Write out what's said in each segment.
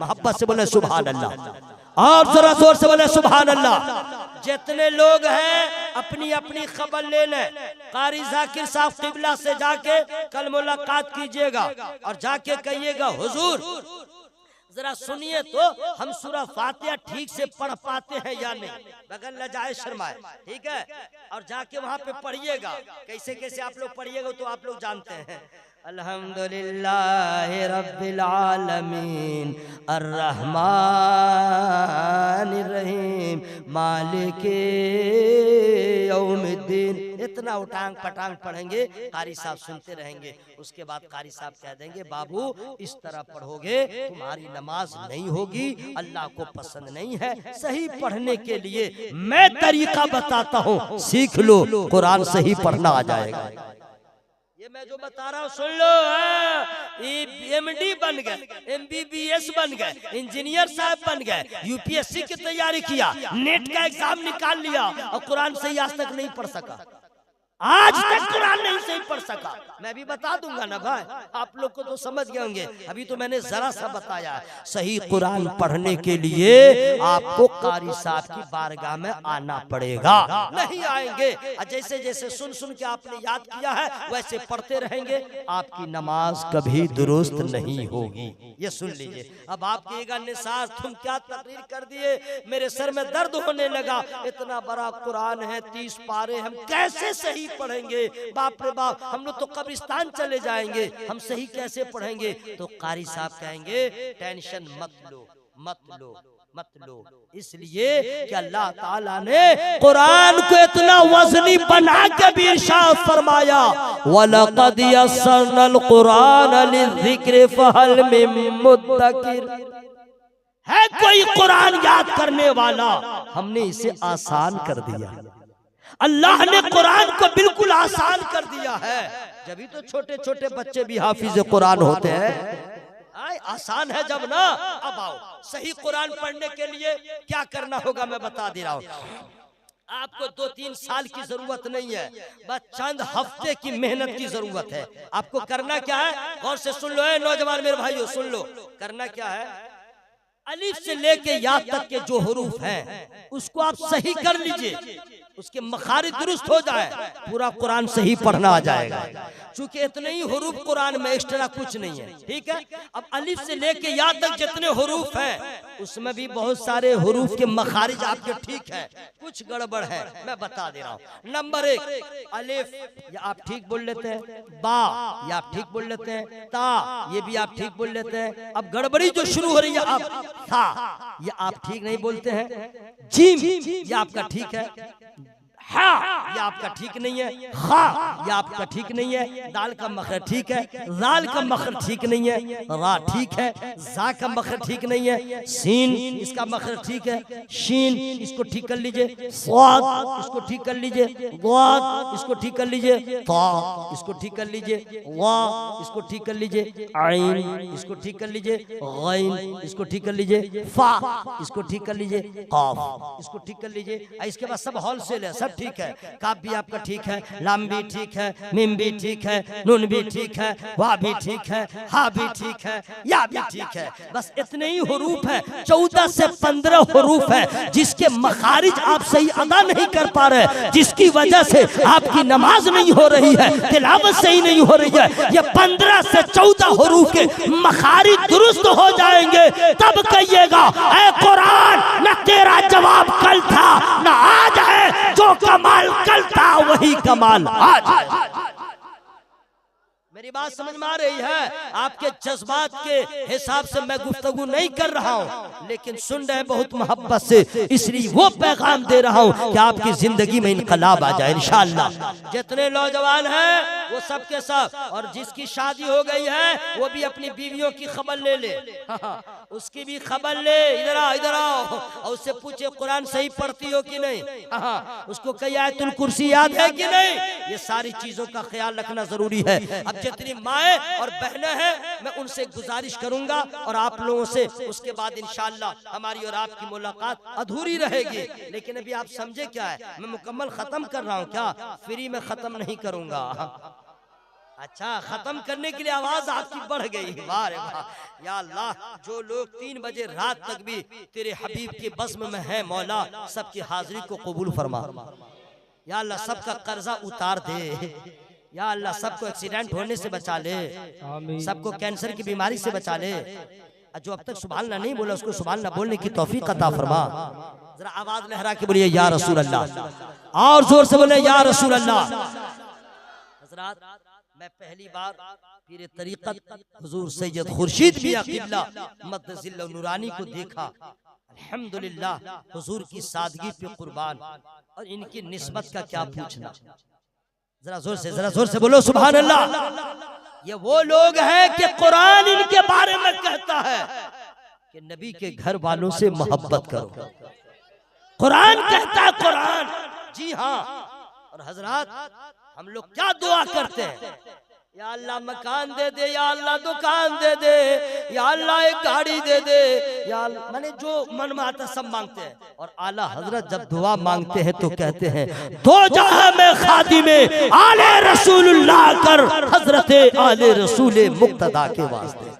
मोहब्बत से बोले सुभान अल्लाह, और जरा जोर से बोले सुभान अल्लाह। जितने लोग हैं अपनी अपनी खबर ले लें। कारी जाकिर साहब किबला से जाके कल मुलाकात कीजिएगा और जाके कहिएगा हुजूर जरा सुनिए तो हम सूरह फातिहा ठीक से पढ़ पाते हैं या नहीं, बगैर लजाए शर्माए, ठीक है। और जाके वहां पे पढ़िएगा, कैसे कैसे आप लोग पढ़िएगा तो आप लोग जानते हैं। अल्हम्दुलिल्लाह रब्बिल आलमीन अर्रहमानिर रहीम मालिके यौमिद्दीन। इतना उटांग पटांग पढ़ेंगे, कारी साहब सुनते रहेंगे। उसके बाद कारी साहब कह देंगे बाबू इस तरह पढ़ोगे तुम्हारी नमाज नहीं होगी, अल्लाह को पसंद नहीं है। सही पढ़ने के लिए मैं तरीका बताता हूँ, सीख लो, कुरान सही पढ़ना आ जाएगा। ये मैं जो बता रहा हूँ सुन लो। एमडी बन गए, एमबीबीएस बन गए, इंजीनियर साहब बन गए, यूपीएससी की तैयारी किया, नेट का एग्जाम निकाल लिया और कुरान सही आज तक नहीं पढ़ सका, आज तक कुरान नहीं सही पढ़ सका। मैं भी बता दूंगा ना भाई, आप लोग को तो समझ गए होंगे। अभी तो मैंने जरा सा बताया। सही कुरान पढ़ने के लिए आपको कारी साहब की बारगाह में आना पड़ेगा। नहीं आएंगे, जैसे जैसे सुन सुन के आपने याद किया है वैसे पढ़ते रहेंगे, आपकी नमाज कभी दुरुस्त नहीं होगी। ये सुन लीजिए। अब आप कहिएगा निसार तुम क्या तकरीर कर दिए, मेरे सर में दर्द होने लगा। इतना बड़ा कुरान है, 30 पारे, हम कैसे सही पढ़ेंगे? बाप रे बाप, हम लोग तो कब्रिस्तान चले जाएंगे, हम सही कैसे पढ़ेंगे? तो कारी साहब कहेंगे टेंशन मत लो, मत लो, मत लो। इसलिए कि अल्लाह ताला ने कुरान को इतना वजनी बना के भी इरशाद फरमाया, वलक़द यस्सरनल कुरान लिज़िक्रि फहल मिन मुद्दकिर। है कोई कुरान याद करने वाला? हमने इसे आसान कर दिया। अल्लाह ने कुरान को बिल्कुल आसान कर दिया है। जब तो छोटे छोटे बच्चे भी हाफिज कुरान होते हैं। आसान है जब ना। अब आओ सही कुरान पढ़ने के लिए क्या करना होगा मैं बता दे रहा हूँ। आपको 2-3 साल की जरूरत नहीं है, बस चंद हफ्ते की मेहनत की जरूरत है। आपको करना क्या है, गौर से सुन लो, नौजवान मेरे भाइयों सुन लो। करना क्या है, अलिफ से लेके या तक के जो हुरूफ हैं उसको आप सही कर लीजिए, उसके मखारिज दुरुस्त हो जाए, पूरा कुरान सही पढ़ना आ जाएगा। चूंकि इतने ही हुरूफ कुरान में, एक्स्ट्रा कुछ नहीं है, ठीक है। अब अलिफ से लेके या तक जितने हुरूफ हैं उसमें भी बहुत सारे हुरूफ के मखारिज आपके ठीक है, कुछ गड़बड़ है, मैं बता दे रहा हूँ। नंबर 1 अलिफ, ये आप ठीक बोल लेते हैं। बा, ये आप ठीक बोल लेते हैं। ता, ये भी आप ठीक बोल लेते हैं। अब गड़बड़ी जो शुरू हो रही है, अब था, ये आप ठीक नहीं बोलते हैं। जीम, ये आपका ठीक है। हा, ये आपका ठीक नहीं है। खा, ये आपका ठीक नहीं है। दाल का मखरज ठीक है, लाल का मखरज ठीक नहीं है। रा ठीक है, जा का मखरज ठीक नहीं है। सीन, इसका मखरज ठीक है। शीन, इसको ठीक कर लीजिए। स्वाद, इसको ठीक कर लीजिए। ग्वाद, इसको ठीक कर लीजिए। ता, इसको ठीक कर लीजिए। वा, इसको ठीक कर लीजिए। आइन, इसको ठीक कर लीजिए। गैन, इसको ठीक कर लीजिए। फा, इसको ठीक कर लीजिए। काफ, इसको ठीक कर लीजिए। इसके बाद सब होलसेल है, सब ठीक है। काफ भी आपका ठीक है, लाम भी ठीक है, मीम भी ठीक है, नून भी ठीक है, वाह भी ठीक है, हा भी ठीक है, या भी ठीक है। बस इतने ही हुरूफ है, 14 से 15 हुरूफ है जिसके मखारिज आप सही अदा नहीं कर पा रहे, जिसकी वजह से आपकी नमाज नहीं हो रही है, तिलावत सही नहीं हो रही है। ये 15 से 14 हुरूफ के मखारिज दुरुस्त हो जाएंगे, तब कहिएगा ऐ कुरान न तेरा जवाब कल था न आज है, जो कमाल कल था वही कमाल आज। मेरी बात समझ में आ रही है? आपके जज्बात के हिसाब से मैं गुफ्तगू नहीं कर रहा हूँ, लेकिन सुन रहे बहुत मोहब्बत से, इसलिए वो पैगाम दे रहा हूँ कि आपकी जिंदगी में इनकलाब आ जाए इंशाअल्लाह। जितने नौजवान हैं वो सब के सब, और जिसकी शादी हो गई है वो भी अपनी बीवियों की खबर ले ले, उसकी भी खबर ले। इधर आओ, इधर आओ, और उससे पूछे कुरान सही पढ़ती हो कि नहीं, उसको कई आयतुल कुर्सी याद है कि नहीं। ये सारी चीजों का ख्याल रखना जरूरी है। अब जितनी माएँ और बहनें हैं मैं उनसे गुजारिश करूंगा, और आप लोगों से उसके बाद इंशाअल्लाह हमारी और आपकी मुलाकात अधूरी रहेगी। लेकिन अभी आप समझे क्या है, मैं मुकम्मल खत्म कर रहा हूँ, क्या फ्री में खत्म नहीं करूंगा। अच्छा, खत्म करने के लिए आवाज आपकी बढ़ गई। वाह रे वाह, या अल्लाह, जो लोग 3 बजे रात तक भी तेरे हबीब के बज़्म में है मौला, सबकी हाजिरी को कबूल फरमा। या अल्लाह, सबका कर्जा उतार दे। या अल्लाह, सबको एक्सीडेंट होने से बचा ले, सबको कैंसर की बीमारी से बचा ले। जो अब तक सुभान अल्लाह नहीं बोला उसको सुभान अल्लाह बोलने की तौफीक अता फरमा। जरा आवाज लहरा के बोलिए या रसूल अल्लाह, और जोर से बोले या रसूल अल्लाह। हजरात, मैं पहली बार पीर तरीक़त हुजूर सैयद खुर्शीद मियां क़िबला मद्दज़िल्लहु नूरानी को देखा। अल्हम्दुलिल्लाह, हुजूर की सादगी पे कुर्बान, और इनकी निस्बत का क्या पूछना। जरा जोर से बोलो सुभान अल्लाह। ये वो लोग हैं कि कुरान इनके बारे में कहता है कि नबी के घर वालों से मोहब्बत करो। कुरान कहता है, कुरान, जी हाँ। और हजरात, हम लोग क्या दुआ करते हैं, या अल्लाह मकान दे दे, या अल्लाह दुकान दे दे, या अल्लाह एक गाड़ी दे दे, या माने जो मन में आता सब मांगते हैं। और आला हजरत जब दुआ मांगते हैं तो कहते हैं, दो जहां में खादिमे आले रसूलुल्लाह कर, हजरते आले रसूल मुक्तदा के वास्ते।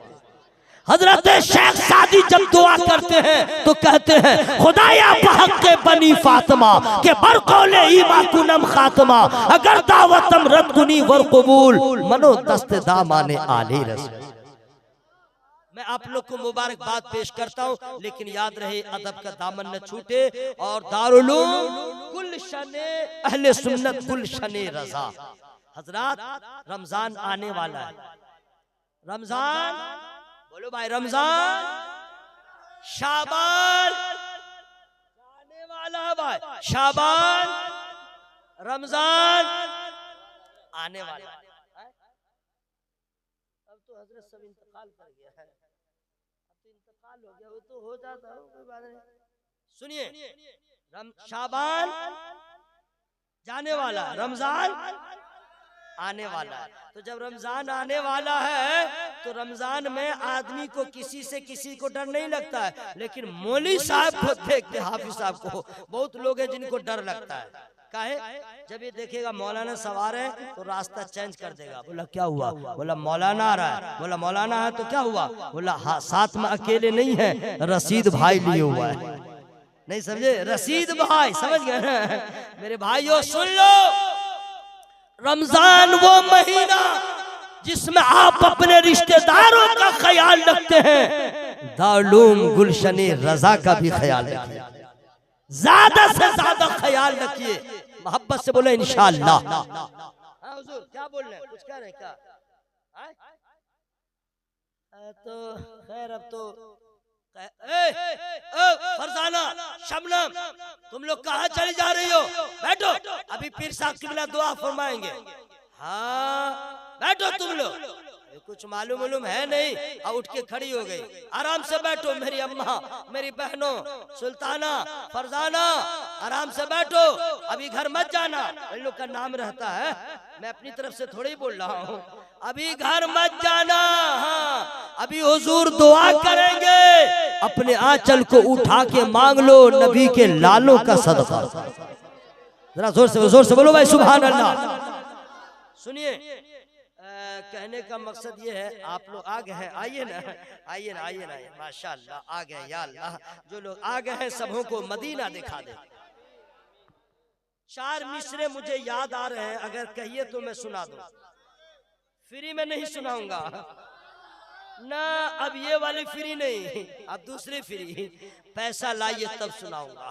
हजरत शेख सादी जब दुआ करते हैं तो कहते हैं, खुदाया बहक के बनी फातिमा के बरकोले ईमा कुनम खातिमा, अगर दावतम रद्दुनी वर कबूल मनो दस्त दामाने आले रसूल। मैं आप लोग को मुबारकबाद पेश करता हूँ, लेकिन याद रहे अदब का दामन न छूटे। और दारुल उलूम गुलशने अहले सुन्नत गुलशने रजा। हजरात, रमजान आने वाला है। रमजान बोलो भाई, रमजान, शाबान आने वाला है भाई, शाबान, रमजान आने वाला है। अब तो हजरत सब इंतकाल कर गया है, अब तो इंतकाल हो गया, वो तो हो जाता है, कोई बात नहीं। सुनिए, शाबान जाने वाला, रमजान आने वाला है। तो जब रमजान आने वाला है तो रमजान में आदमी को किसी से किसी को डर नहीं लगता है, लेकिन मौलवी साहब को देखते, हाफिज साहब को, बहुत लोग हैं जिनको डर लगता है। काहे? जब ये देखेगा मौलाना सवार है तो रास्ता चेंज कर देगा। बोला क्या हुआ? बोला मौलाना आ रहा है। बोला मौलाना है तो क्या हुआ? बोला हाँ, साथ में अकेले नहीं है, रशीद भाई लिए हुआ है। नहीं समझे? रशीद भाई, समझ गए? मेरे भाइयों सुन लो, रमजान वो महीना जिसमें आप अपने रिश्तेदारों का ख्याल रखते हैं, दारुल गुलशने रजा का भी ख्याल रखिए, ज्यादा से ज्यादा ख्याल रखिए। मोहब्बत से बोले इंशाअल्लाह। हाँ हुजूर, क्या बोल रहे हैं? कुछ कह रहे हैं क्या? तो खैर, अब तो फरजाना, शबनम, तुम लोग कहाँ चली जा रही हो? बैठो, अभी पीर साहब क़िबला दुआ फरमाएंगे। हाँ बैठो तुम लोग, कुछ मालूम है नहीं। और उठ के खड़ी हो गई। आराम से बैठो मेरी अम्मा, मेरी बहनों, सुल्ताना, फरजाना, आराम से बैठो, अभी घर मत जाना। इन लोग का नाम रहता है, मैं अपनी तरफ से थोड़ी बोल रहा हूँ। अभी घर मत जाना। हाँ, अभी हुजूर दुआ करेंगे, अपने आंचल को उठा के मांग लो नबी के लालों का सदका। जरा जोर से बोलो भाई सुभान अल्लाह। सुनिए, कहने का मकसद ये है, आप लोग आ गए हैं, आइए ना, आइए ना, आइए ना, माशाअल्लाह आ गए। या अल्लाह, जो लोग आ गए हैं सबों को मदीना दिखा दे। 4 मिसरे मुझे याद आ रहे हैं, अगर कहिए तो मैं सुना दूं। फ्री में नहीं सुनाऊंगा ना, अब ये वाली फ्री नहीं, अब दूसरी फ्री। पैसा लाइए तब सुनाऊंगा,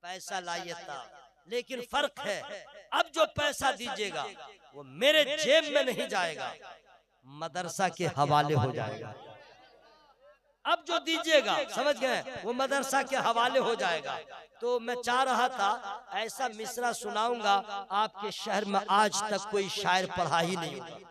पैसा लाइए तब। लेकिन फर्क है, अब जो पैसा दीजिएगा वो मेरे जेब में नहीं जाएगा, मदरसा के हवाले हो जाएगा। अब जो दीजिएगा, समझ गए, वो मदरसा के हवाले हो जाएगा। तो मैं चाह रहा था ऐसा मिसरा सुनाऊंगा, आपके शहर में आज तक कोई शायर पढ़ा ही नहीं होगा।